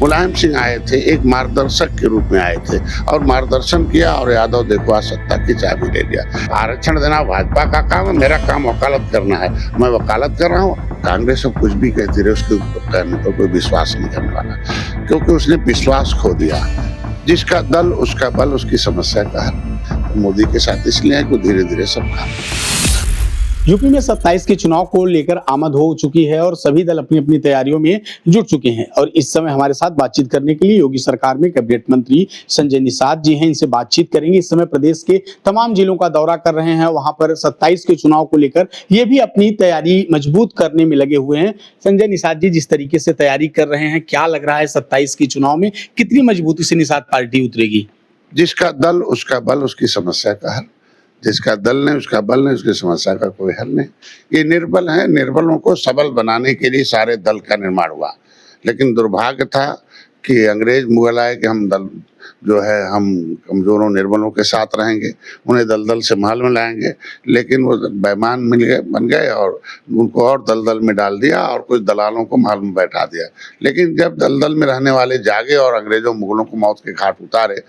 मुलायम सिंह आए थे, एक मार्गदर्शक के रूप में आए थे और मार्गदर्शन किया और यादव देखो आज सत्ता की चाबी ले लिया। आरक्षण देना भाजपा का काम है, मेरा काम वकालत करना है, मैं वकालत कर रहा हूँ। कांग्रेस अब कुछ भी कहती रहे, उसके कहने पर कोई विश्वास नहीं करने वाला, क्योंकि उसने विश्वास खो दिया। जिसका दल उसका बल, उसकी समस्या का हल। मोदी के साथ इसलिए है कि धीरे धीरे सब काम। यूपी में 27 के चुनाव को लेकर आमद हो चुकी है और सभी दल अपनी अपनी तैयारियों में जुट चुके हैं। और इस समय हमारे साथ बातचीत करने के लिए योगी सरकार में कैबिनेट मंत्री संजय निषाद जी हैं, इनसे बातचीत करेंगे। इस समय प्रदेश के तमाम जिलों का दौरा कर रहे हैं, वहां पर 27 के चुनाव को लेकर ये भी अपनी तैयारी मजबूत करने में लगे हुए हैं। संजय निषाद जी, जिस तरीके से तैयारी कर रहे हैं, क्या लग रहा है 27 के चुनाव में कितनी मजबूती से निषाद पार्टी उतरेगी? जिसका दल उसका बल, उसकी समस्या का हल। जिसका दल नहीं उसका बल नहीं, उसकी समस्या का कोई हल नहीं। ये निर्बल है, निर्बलों को सबल बनाने के लिए सारे दल का निर्माण हुआ। लेकिन दुर्भाग्य था कि अंग्रेज मुगल आए कि हम दल जो है हम कमजोरों निर्बलों के साथ रहेंगे, उन्हें दलदल से महल में लाएंगे। लेकिन वो बेईमान मिल गए, बन गए और उनको और दलदल में डाल दिया और कुछ दलालों को महल में बैठा दिया। लेकिन जब दलदल में रहने वाले जागे और अंग्रेजों मुगलों को मौत के घाट उतारे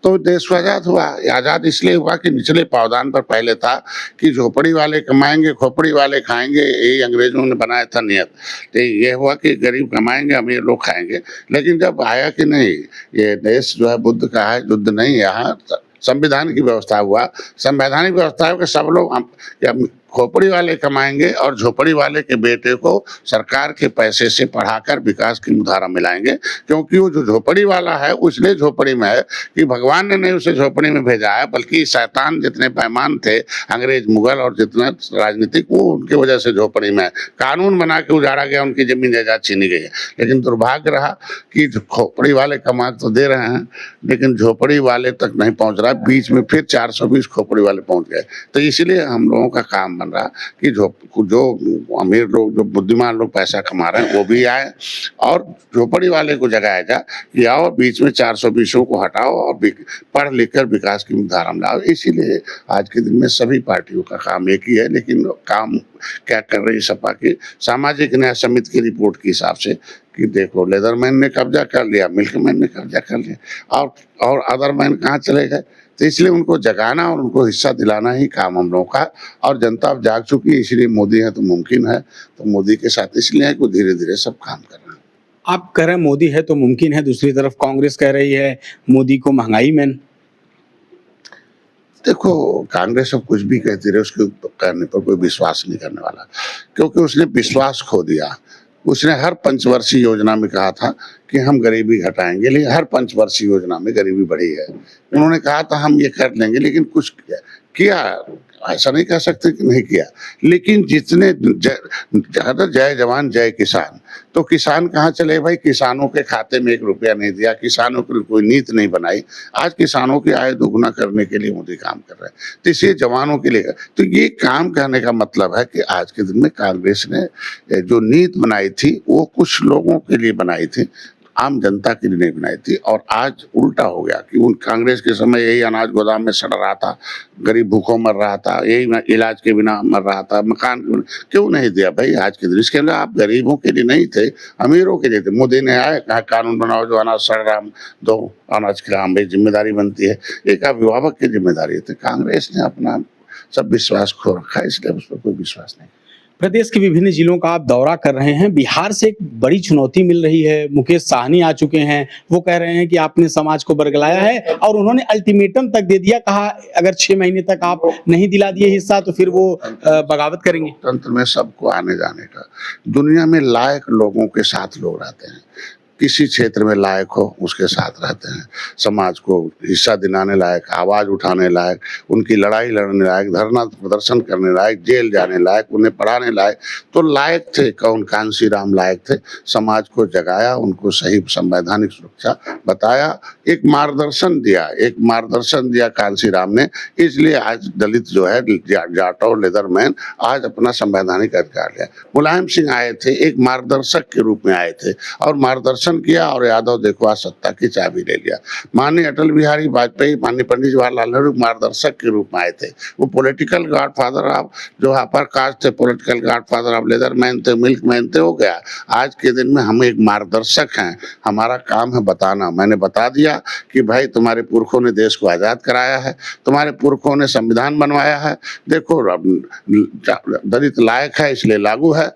तो देश को आजाद हुआ। आजाद इसलिए हुआ कि निचले पावदान पर पहले था कि झोपड़ी वाले कमाएंगे, खोपड़ी वाले खाएंगे, यही अंग्रेजों ने बनाया था नियत। तो ये हुआ कि गरीब कमाएंगे, अमीर लोग खाएंगे। लेकिन जब आया कि नहीं, ये देश जो है बुद्ध का है, युद्ध नहीं, यहाँ संविधान की व्यवस्था हुआ। संवैधानिक व्यवस्था है कि सब लोग खोपड़ी वाले कमाएंगे और झोपड़ी वाले के बेटे को सरकार के पैसे से पढ़ाकर विकास की मुधारा मिलाएंगे। क्योंकि वो जो झोपड़ी वाला है उसलिए झोपड़ी में है कि भगवान ने नहीं उसे झोपड़ी में भेजा है, बल्कि शैतान जितने बेईमान थे, अंग्रेज मुगल और जितना राजनीतिक, वो उनकी वजह से झोपड़ी में है। कानून बना के उजाड़ा गया, उनकी जमीन जायदाद छीनी गई है। लेकिन दुर्भाग्य रहा कि खोपड़ी वाले कमा तो दे रहे हैं लेकिन झोपड़ी वाले तक नहीं पहुंच रहा। बीच में फिर 420 खोपड़ी वाले पहुंच गए। तो इसीलिए हम लोगों का काम रहा कि जो अमीर लोग, जो बुद्धिमान लोग पैसा कमा रहे हैं वो भी आए और झोपड़ी वाले को जगाया जा कि आओ बीच में 420 को हटाओ और पढ़ लिख कर विकास की मुधारा में लाओ। इसीलिए आज के दिन में सभी पार्टियों का काम एक ही है। लेकिन काम क्या कर रही सपा की सामाजिक न्याय समिति की रिपोर्ट के हिसाब से कि देखो लेदरमैन ने कब्जा कर लिया, मिल्कमैन ने कब्जा कर लिया और अदरमैन कहाँ चले गए। तो इसलिए उनको जगाना और उनको हिस्सा दिलाना ही काम हम लोगों का। और जनता अब जाग चुकी है, इसलिए मोदी है तो मुमकिन है। तो मोदी के साथ इसलिए है कि धीरे धीरे सब काम कर रहे हैं। आप कह रहे हैं मोदी है तो मुमकिन है, दूसरी तरफ कांग्रेस कह रही है मोदी को महंगाई मैन। देखो कांग्रेस अब कुछ भी कहती रहे, उसके कहने पर कोई विश्वास नहीं करने वाला, क्योंकि उसने विश्वास खो दिया। उसने हर पंचवर्षीय योजना में कहा था कि हम गरीबी घटाएंगे, लेकिन हर पंचवर्षीय योजना में गरीबी बढ़ी है। उन्होंने कहा था हम ये कर लेंगे, लेकिन कुछ किया ऐसा नहीं कह सकते कि नहीं किया। लेकिन जितने ज्यादा जय जवान जय किसान, तो किसान कहाँ चले भाई? किसानों के खाते में 1 रुपया नहीं दिया, किसानों के लिए कोई नीति नहीं बनाई। आज किसानों की आय दोगुना करने के लिए मोदी काम कर रहे हैं। तो इसलिए जवानों के लिए, तो ये काम करने का मतलब है कि आज के दिन में कांग्रेस ने जो नीति बनाई थी वो कुछ लोगों के लिए बनाई थी, आम जनता के लिए नहीं बनाई थी। और आज उल्टा हो गया कि उन कांग्रेस के समय यही अनाज गोदाम में सड़ रहा था, गरीब भूखों मर रहा था, यही इलाज के बिना मर रहा था, मकान क्यों नहीं दिया भाई आज के दिन? इसके अंदर आप गरीबों के लिए नहीं थे, अमीरों के लिए थे। मोदी ने आया कहा कानून बनाओ, जो अनाज सड़ रहा दो अनाज खिलाओ, भाई जिम्मेदारी बनती है, एक अभिभावक की जिम्मेदारी है। कांग्रेस ने अपना सब विश्वास खो रखा है, इसलिए उस पर कोई विश्वास नहीं। प्रदेश के विभिन्न जिलों का आप दौरा कर रहे हैं, बिहार से एक बड़ी चुनौती मिल रही है। मुकेश साहनी आ चुके हैं, वो कह रहे हैं कि आपने समाज को बरगलाया है और उन्होंने अल्टीमेटम तक दे दिया, कहा अगर 6 महीने तक आप नहीं दिला दिए हिस्सा तो फिर वो बगावत करेंगे। तंत्र में सबको आने जाने का, दुनिया में लायक लोगों के साथ लोग रहते हैं। किसी क्षेत्र में लायक हो उसके साथ रहते हैं। समाज को हिस्सा दिलाने लायक, आवाज उठाने लायक, उनकी लड़ाई लड़ने लायक, धरना प्रदर्शन करने लायक, जेल जाने लायक, उन्हें पढ़ाने लायक, तो लायक थे। कौन? कांशी राम लायक थे। समाज को जगाया, उनको सही संवैधानिक सुरक्षा बताया, एक मार्गदर्शन दिया कांशी राम ने। इसलिए आज दलित जो है जाटो लेदरमैन आज अपना संवैधानिक अधिकार लिया। मुलायम सिंह आए थे, एक मार्गदर्शक के रूप में आए थे और मार्गदर्शक दर्शन किया और यादव देखो आज सत्ता की चाबी ले लिया। माननीय अटल बिहारी वाजपेयी, माननीय पंडित जवाहरलाल नेहरू मार्गदर्शक के रूप में आए थे। वो पॉलिटिकल गॉडफादर ऑफ जो अपर कास्ट थे, political godfather of leather man थे, मिल्क मैन थे, हो गया। आज के दिन में हम एक मार्गदर्शक हैं, हमारा काम है बताना। मैंने बता दिया कि भाई तुम्हारे पुरखों ने देश को आज़ाद कराया है, तुम्हारे पुरखों ने संविधान बनवाया है, देखो दलित लायक है इसलिए लागू है।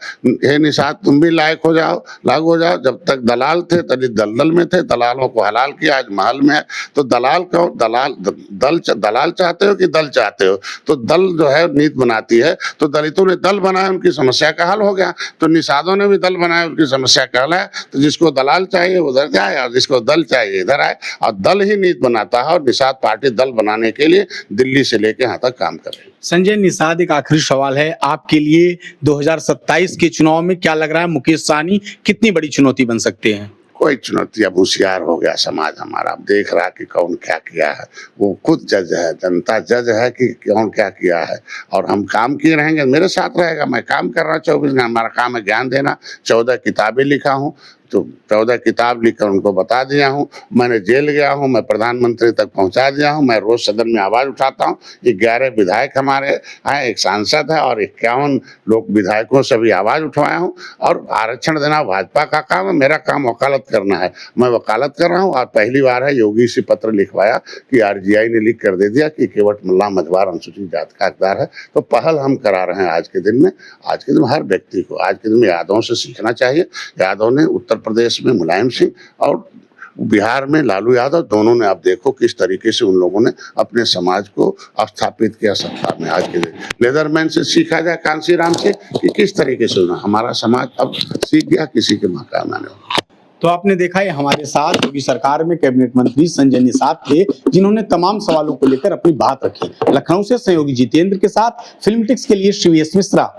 हे निषाद तुम भी लायक हो जाओ, लागू हो जाओ। जब तक दलाल थे दलित दलदल में थे, दलालों को हलाल किया, आज महल में है। तो दलाल को दलाल चाहते हो कि दल चाहते हो? तो दल जो है नीति बनाती है, तो दलितों ने दल बनाया, उनकी समस्या का हल हो गया। तो निषादों ने भी दल बनाया, उनकी समस्या का हल है। तो जिसको दलाल चाहिए उधर जाए और जिसको दल चाहिए इधर आए, और दल ही नीति बनाता है। और निषाद पार्टी दल बनाने के लिए दिल्ली से लेके यहाँ तक काम कर रही है। संजय निषाद, एक आखिरी सवाल है आपके लिए, 2027 के चुनाव में क्या लग रहा है, मुकेश सहनी कितनी बड़ी चुनौती बन सकते हैं? कोई चुनौती, अब होशियार हो गया समाज हमारा, अब देख रहा कि कौन क्या किया है। वो खुद जज है, जनता जज है कि कौन क्या किया है। और हम काम किए रहेंगे, मेरे साथ रहेगा। मैं काम कर रहा हूँ 24 घंटे, हमारा काम है ज्ञान देना। 14 किताबें लिखा हूँ, तो 14 किताब लिखकर उनको बता दिया हूँ। मैंने जेल गया हूँ, मैं प्रधानमंत्री तक पहुँचा दिया हूँ। मैं रोज सदन में आवाज़ उठाता हूँ। 11 विधायक हमारे हैं, एक सांसद है और 51 लोग विधायकों से भी आवाज़ उठवाया हूँ। और आरक्षण देना भाजपा का काम है, मेरा काम वकालत करना है। मैं वकालत कर रहा हूँ। और पहली बार है योगी से पत्र लिखवाया कि RGI ने लिख कर दे दिया कि केवट मल्ला मझवार अनुसूचित जाति का हकदार है। तो पहल हम करा रहे हैं आज के दिन में। आज के दिन में हर व्यक्ति को आज के दिन में यादवों से सीखना चाहिए। यादव ने उत्तर प्रदेश में मुलायम सिंह और बिहार में लालू यादव, दोनों ने आप देखो किस तरीके से उन लोगों ने अपने समाज को स्थापित किया सत्ता में। आज के दिन लेदरमैन से सीखा जाए, कांशीराम से, कि किस तरीके से हमारा समाज अब सीख गया किसी के मकान आने वाला। तो आपने देखा है हमारे साथ योगी सरकार में कैबिनेट मंत्री संजय निषाद थे, जिन्होंने तमाम सवालों को लेकर अपनी बात रखी। लखनऊ से सहयोगी जितेंद्र के साथ फिल्म टिक्स के लिए श्री एस मिश्रा।